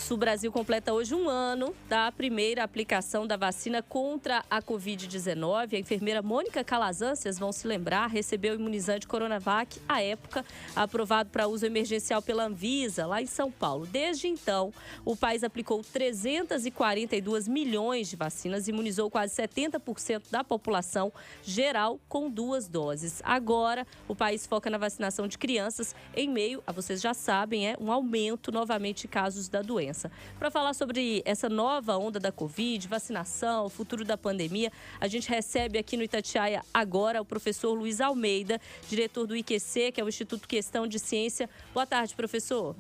Isso, o Brasil completa hoje um ano da primeira aplicação da vacina contra a Covid-19. A enfermeira Mônica Calazan, vocês vão se lembrar, recebeu o imunizante Coronavac, à época, aprovado para uso emergencial pela Anvisa, lá em São Paulo. Desde então, o país aplicou 342 milhões de vacinas e imunizou quase 70% da população geral com 2 doses. Agora, o país foca na vacinação de crianças em meio, vocês já sabem, um aumento novamente de casos da doença. Para falar sobre essa nova onda da Covid, vacinação, o futuro da pandemia, a gente recebe aqui no Itatiaia agora o professor Luiz Almeida, diretor do IQC, que é o Instituto Questão de Ciência. Boa tarde, professor.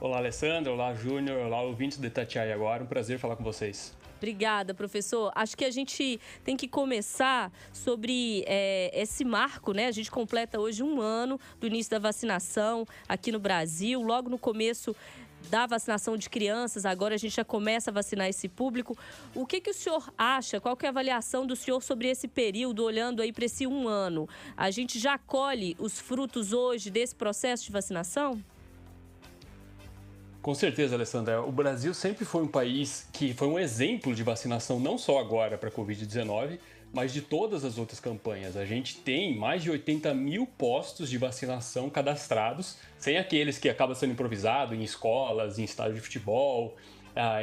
Olá, Alessandra. Olá, Júnior. Olá, ouvintes do Itatiaia agora. Um prazer falar com vocês. Obrigada, professor. Acho que a gente tem que começar sobre esse marco, né? A gente completa hoje um ano do início da vacinação aqui no Brasil. Logo no começo da vacinação de crianças, agora a gente já começa a vacinar esse público. O que o senhor acha? Qual que é a avaliação do senhor sobre esse período, olhando aí para esse um ano? A gente já colhe os frutos hoje desse processo de vacinação? Com certeza, Alessandra. O Brasil sempre foi um país que foi um exemplo de vacinação, não só agora para a Covid-19, mas de todas as outras campanhas. A gente tem mais de 80 mil postos de vacinação cadastrados, sem aqueles que acabam sendo improvisados em escolas, em estádios de futebol,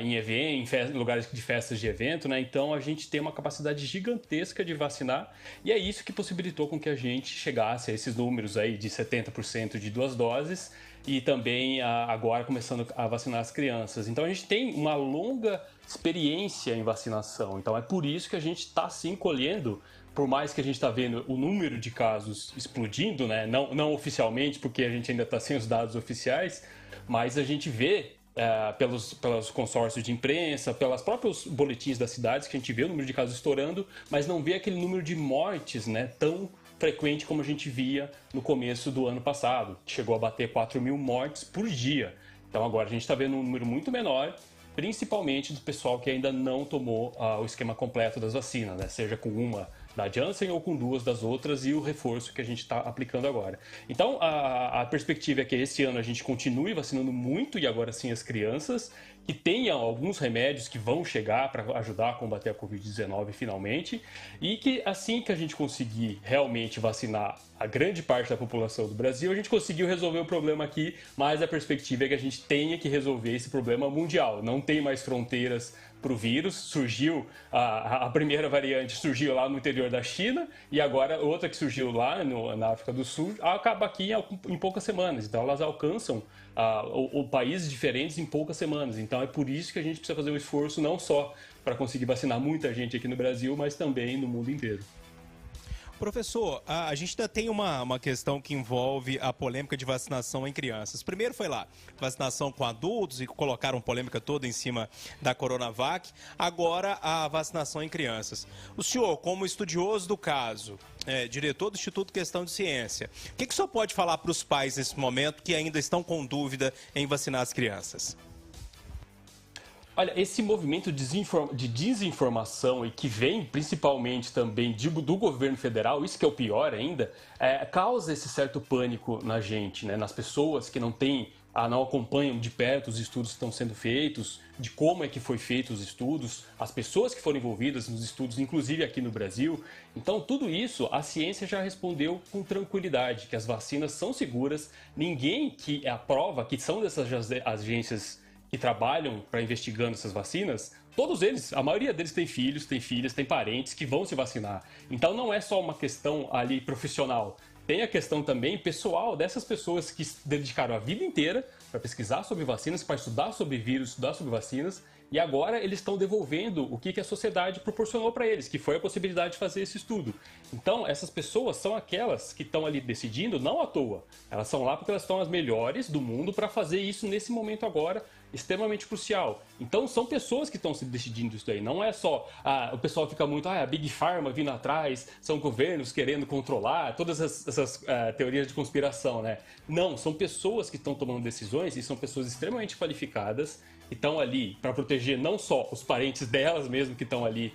em eventos, em lugares de festas de evento, né? Então a gente tem uma capacidade gigantesca de vacinar e é isso que possibilitou com que a gente chegasse a esses números aí de 70% de 2 doses e também agora começando a vacinar as crianças. Então a gente tem uma longa experiência em vacinação, então é por isso que a gente está sim colhendo, por mais que a gente está vendo o número de casos explodindo, né? Não oficialmente, porque a gente ainda está sem os dados oficiais, mas a gente vê pelos consórcios de imprensa, pelos próprios boletins das cidades, que a gente vê o número de casos estourando, mas não vê aquele número de mortes, né, tão frequente como a gente via no começo do ano passado. Chegou a bater 4 mil mortes por dia. Então agora a gente está vendo um número muito menor, principalmente do pessoal que ainda não tomou o esquema completo das vacinas, né? Seja com uma da Janssen ou com 2 das outras e o reforço que a gente está aplicando agora. Então, a perspectiva é que esse ano a gente continue vacinando muito e agora sim as crianças, que tenham alguns remédios que vão chegar para ajudar a combater a Covid-19 finalmente e que assim que a gente conseguir realmente vacinar a grande parte da população do Brasil, a gente conseguiu resolver o problema aqui, mas a perspectiva é que a gente tenha que resolver esse problema mundial. Não tem mais fronteiras para o vírus, surgiu a primeira variante, surgiu lá no interior da China e agora outra que surgiu lá na África do Sul, acaba aqui em poucas semanas. Então elas alcançam países diferentes em poucas semanas. Então é por isso que a gente precisa fazer um esforço não só para conseguir vacinar muita gente aqui no Brasil, mas também no mundo inteiro. Professor, a gente ainda tem uma questão que envolve a polêmica de vacinação em crianças. Primeiro foi lá, vacinação com adultos e colocaram polêmica toda em cima da Coronavac. Agora a vacinação em crianças. O senhor, como estudioso do caso, diretor do Instituto Questão de Ciência, o que o senhor pode falar para os pais nesse momento que ainda estão com dúvida em vacinar as crianças? Olha, esse movimento de desinformação e que vem principalmente também do governo federal, isso que é o pior ainda, causa esse certo pânico na gente, né? Nas pessoas que não acompanham de perto os estudos que estão sendo feitos, de como é que foi feito os estudos, as pessoas que foram envolvidas nos estudos, inclusive aqui no Brasil. Então, tudo isso, a ciência já respondeu com tranquilidade, que as vacinas são seguras, ninguém que aprova, que são dessas agências que trabalham para investigando essas vacinas, todos eles, a maioria deles tem filhos, tem filhas, tem parentes que vão se vacinar. Então não é só uma questão ali profissional, tem a questão também pessoal dessas pessoas que se dedicaram a vida inteira para pesquisar sobre vacinas, para estudar sobre vírus, estudar sobre vacinas, e agora eles estão devolvendo o que a sociedade proporcionou para eles, que foi a possibilidade de fazer esse estudo. Então, essas pessoas são aquelas que estão ali decidindo, não à toa. Elas são lá porque elas são as melhores do mundo para fazer isso nesse momento agora, extremamente crucial. Então, são pessoas que estão se decidindo isso daí. Não é só o pessoal fica muito, a Big Pharma vindo atrás, são governos querendo controlar, todas essas teorias de conspiração, né? Não, são pessoas que estão tomando decisões e são pessoas extremamente qualificadas que estão ali para proteger não só os parentes delas mesmo que estão ali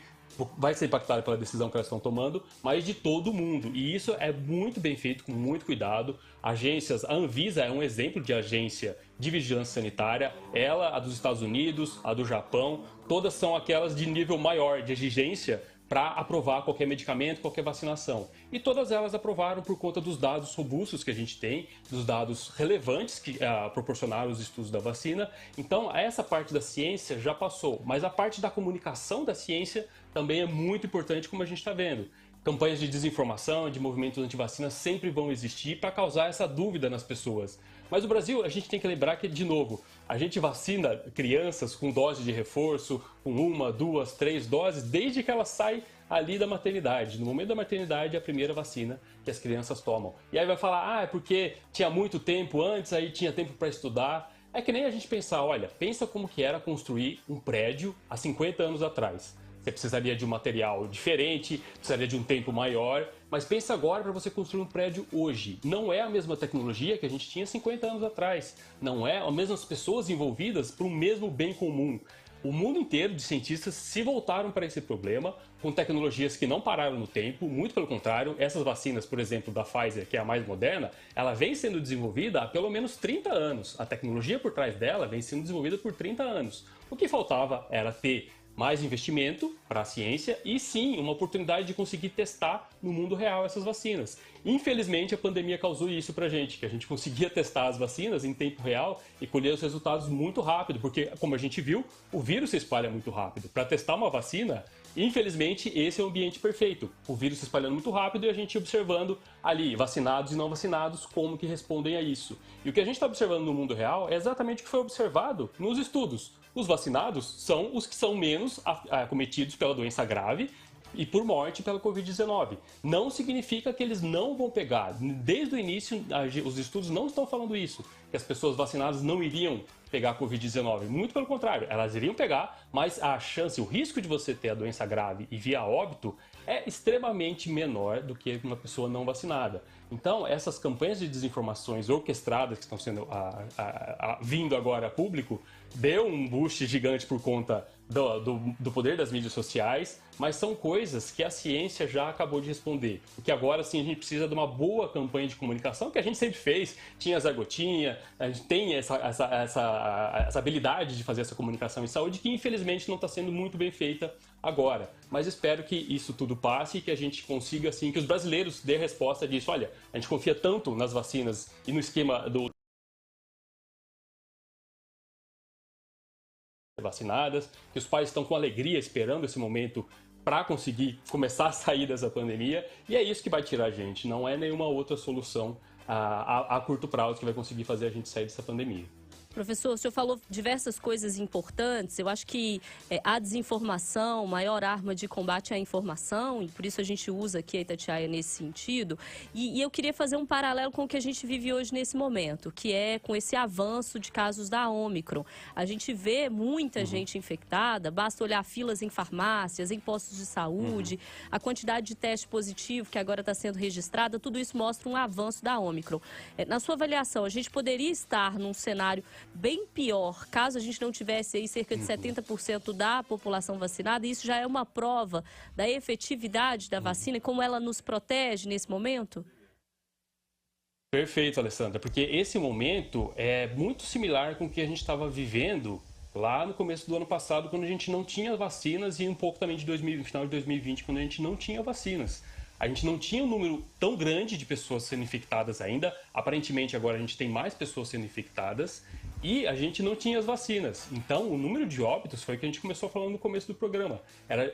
vai ser impactada pela decisão que elas estão tomando, mas de todo mundo. E isso é muito bem feito, com muito cuidado. Agências, a Anvisa é um exemplo de agência de vigilância sanitária. Ela, a dos Estados Unidos, a do Japão, todas são aquelas de nível maior de exigência para aprovar qualquer medicamento, qualquer vacinação. E todas elas aprovaram por conta dos dados robustos que a gente tem, dos dados relevantes que proporcionaram os estudos da vacina. Então, essa parte da ciência já passou, mas a parte da comunicação da ciência também é muito importante, como a gente está vendo. Campanhas de desinformação, de movimentos anti-vacina sempre vão existir para causar essa dúvida nas pessoas. Mas o Brasil, a gente tem que lembrar que, de novo, a gente vacina crianças com dose de reforço, com 1, 2, 3 doses, desde que elas saem ali da maternidade. No momento da maternidade é a primeira vacina que as crianças tomam. E aí vai falar, é porque tinha muito tempo antes, aí tinha tempo para estudar. É que nem a gente pensar, olha, pensa como que era construir um prédio há 50 anos atrás. Você precisaria de um material diferente, precisaria de um tempo maior, mas pensa agora para você construir um prédio hoje. Não é a mesma tecnologia que a gente tinha 50 anos atrás. Não é as mesmas pessoas envolvidas para o mesmo bem comum. O mundo inteiro de cientistas se voltaram para esse problema com tecnologias que não pararam no tempo, muito pelo contrário. Essas vacinas, por exemplo, da Pfizer, que é a mais moderna, ela vem sendo desenvolvida há pelo menos 30 anos. A tecnologia por trás dela vem sendo desenvolvida por 30 anos. O que faltava era ter mais investimento para a ciência e sim uma oportunidade de conseguir testar no mundo real essas vacinas. Infelizmente a pandemia causou isso para a gente, que a gente conseguia testar as vacinas em tempo real e colher os resultados muito rápido, porque como a gente viu, o vírus se espalha muito rápido. Para testar uma vacina, infelizmente esse é o ambiente perfeito. O vírus se espalhando muito rápido e a gente observando ali vacinados e não vacinados como que respondem a isso. E o que a gente está observando no mundo real é exatamente o que foi observado nos estudos. Os vacinados são os que são menos acometidos pela doença grave e por morte pela Covid-19. Não significa que eles não vão pegar. Desde o início, os estudos não estão falando isso, que as pessoas vacinadas não iriam pegar a Covid-19. Muito pelo contrário, elas iriam pegar, mas a chance, o risco de você ter a doença grave e vir a óbito é extremamente menor do que uma pessoa não vacinada. Então, essas campanhas de desinformações orquestradas que estão sendo vindo agora a público, deu um boost gigante por conta do poder das mídias sociais, mas são coisas que a ciência já acabou de responder. Porque agora sim a gente precisa de uma boa campanha de comunicação, que a gente sempre fez, tinha Zé Gotinha, a gente tem essa habilidade de fazer essa comunicação em saúde, que infelizmente não está sendo muito bem feita agora. Mas espero que isso tudo passe e que a gente consiga, assim, que os brasileiros dêem a resposta disso. Olha, a gente confia tanto nas vacinas e no esquema do vacinadas, que os pais estão com alegria esperando esse momento para conseguir começar a sair dessa pandemia, e é isso que vai tirar a gente, não é nenhuma outra solução a curto prazo que vai conseguir fazer a gente sair dessa pandemia. Professor, o senhor falou diversas coisas importantes. Eu acho que a desinformação, maior arma de combate é a informação, e por isso a gente usa aqui a Itatiaia nesse sentido. E eu queria fazer um paralelo com o que a gente vive hoje nesse momento, que é com esse avanço de casos da Ômicron. A gente vê muita gente infectada, basta olhar filas em farmácias, em postos de saúde, a quantidade de teste positivo que agora está sendo registrada, tudo isso mostra um avanço da Ômicron. Na sua avaliação, a gente poderia estar num cenário bem pior, caso a gente não tivesse aí cerca de 70% da população vacinada, e isso já é uma prova da efetividade da vacina e como ela nos protege nesse momento? Perfeito, Alessandra, porque esse momento é muito similar com o que a gente estava vivendo lá no começo do ano passado, quando a gente não tinha vacinas, e um pouco também de final de 2020, quando a gente não tinha vacinas. A gente não tinha um número tão grande de pessoas sendo infectadas ainda. Aparentemente, agora a gente tem mais pessoas sendo infectadas e a gente não tinha as vacinas. Então, o número de óbitos foi o que a gente começou falando no começo do programa.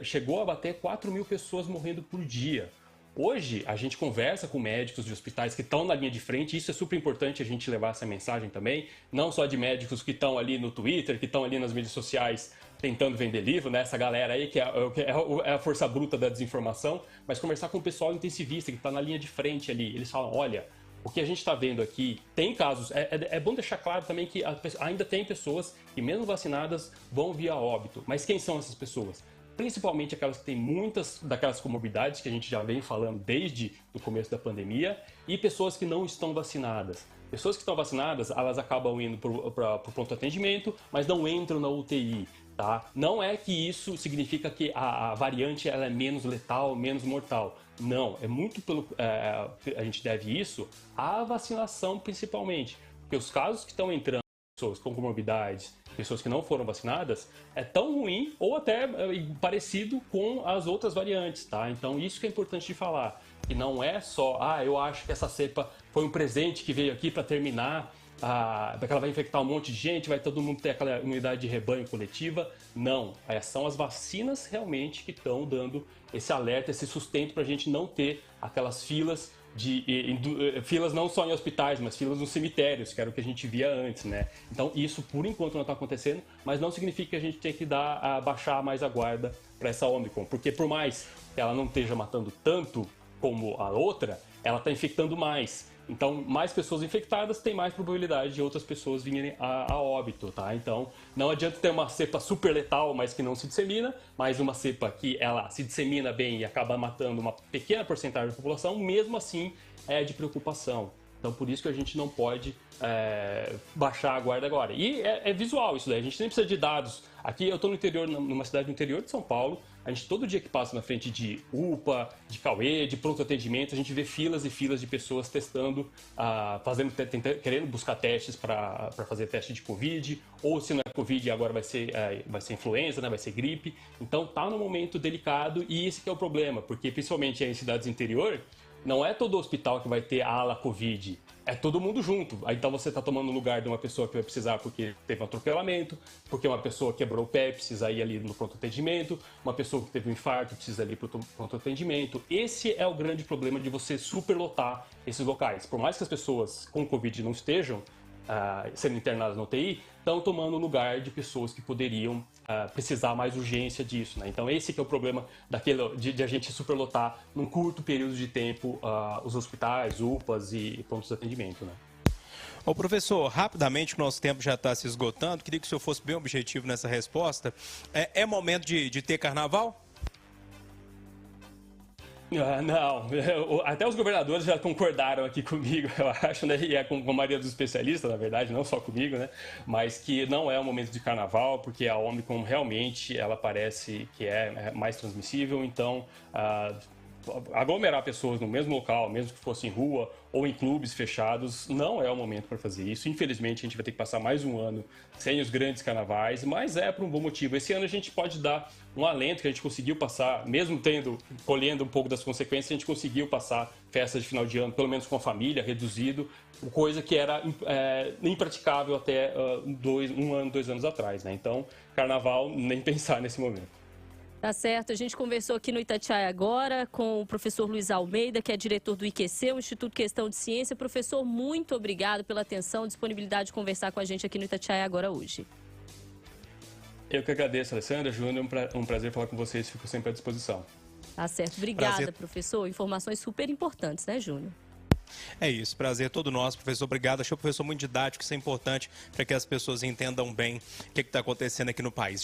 Chegou a bater 4.000 pessoas morrendo por dia. Hoje, a gente conversa com médicos de hospitais que estão na linha de frente, e isso é super importante a gente levar essa mensagem também, não só de médicos que estão ali no Twitter, que estão ali nas mídias sociais tentando vender livro, né? Essa galera aí que é a força bruta da desinformação, mas conversar com o pessoal intensivista que está na linha de frente ali. Eles falam, olha, o que a gente está vendo aqui, tem casos, é bom deixar claro também que ainda tem pessoas que mesmo vacinadas vão vir a óbito, mas quem são essas pessoas? Principalmente aquelas que têm muitas daquelas comorbidades que a gente já vem falando desde o começo da pandemia, e pessoas que não estão vacinadas. Pessoas que estão vacinadas, elas acabam indo para o pronto atendimento, mas não entram na UTI. Tá? Não é que isso significa que a variante ela é menos letal, menos mortal. Não, é muito pelo. A gente deve isso à vacinação principalmente. Porque os casos que estão entrando, pessoas com comorbidades, pessoas que não foram vacinadas, é tão ruim ou até parecido com as outras variantes, tá? Então isso que é importante de falar. Que não é só, eu acho que essa cepa foi um presente que veio aqui para terminar. Porque ela vai infectar um monte de gente, vai todo mundo ter aquela imunidade de rebanho coletiva. Não, são as vacinas realmente que estão dando esse alerta, esse sustento para a gente não ter aquelas filas, filas não só em hospitais, mas filas nos cemitérios, que era o que a gente via antes, né? Então isso por enquanto não está acontecendo, mas não significa que a gente tem que baixar mais a guarda para essa Omicron, porque por mais que ela não esteja matando tanto como a outra, ela está infectando mais. Então, mais pessoas infectadas tem mais probabilidade de outras pessoas virem a óbito, tá? Então, não adianta ter uma cepa super letal, mas que não se dissemina, mas uma cepa que ela se dissemina bem e acaba matando uma pequena porcentagem da população, mesmo assim é de preocupação. Então, por isso que a gente não pode baixar a guarda agora. E é visual isso daí, a gente nem precisa de dados. Aqui eu estou no interior, numa cidade no interior de São Paulo, a gente todo dia que passa na frente de UPA, de Cauê, de pronto atendimento, a gente vê filas e filas de pessoas testando, querendo buscar testes para fazer teste de Covid, ou se não é Covid agora vai ser influenza, né, vai ser gripe. Então tá num momento delicado e esse que é o problema, porque principalmente em cidades interior, não é todo hospital que vai ter a ala Covid, é todo mundo junto. Então você está tomando o lugar de uma pessoa que vai precisar porque teve um atropelamento, porque uma pessoa quebrou o pé, precisa ir ali no pronto atendimento, uma pessoa que teve um infarto precisa ir para o pronto atendimento. Esse é o grande problema de você superlotar esses locais. Por mais que as pessoas com Covid não estejam sendo internadas na UTI, estão tomando o lugar de pessoas que poderiam precisar mais urgência disso, né? Então esse que é o problema de a gente superlotar num curto período de tempo os hospitais, UPAs e pontos de atendimento, né? Ô professor, rapidamente, o nosso tempo já está se esgotando, queria que o senhor fosse bem objetivo nessa resposta. É momento de ter carnaval? Não, até os governadores já concordaram aqui comigo, eu acho, né? E com a maioria dos especialistas, na verdade, não só comigo, né? Mas que não é o momento de carnaval, porque a Omicron realmente ela parece que é mais transmissível, então aglomerar pessoas no mesmo local, mesmo que fosse em rua ou em clubes fechados, não é o momento para fazer isso. Infelizmente, a gente vai ter que passar mais um ano sem os grandes carnavais, mas é por um bom motivo. Esse ano a gente pode dar um alento que a gente conseguiu passar, mesmo colhendo um pouco das consequências, a gente conseguiu passar festas de final de ano, pelo menos com a família, reduzido, coisa que era impraticável até 1 ano, 2 anos atrás, né? Então, carnaval, nem pensar nesse momento. Tá certo, a gente conversou aqui no Itatiaia agora com o professor Luiz Almeida, que é diretor do IQC, o Instituto Questão de Ciência. Professor, muito obrigado pela atenção e disponibilidade de conversar com a gente aqui no Itatiaia agora hoje. Eu que agradeço, Alessandra, Júnior, um prazer falar com vocês, fico sempre à disposição. Tá certo, obrigada, professor. Informações super importantes, né, Júnior? É isso, prazer todo nosso, professor. Obrigado. Achei o professor muito didático, isso é importante para que as pessoas entendam bem o que está acontecendo aqui no país.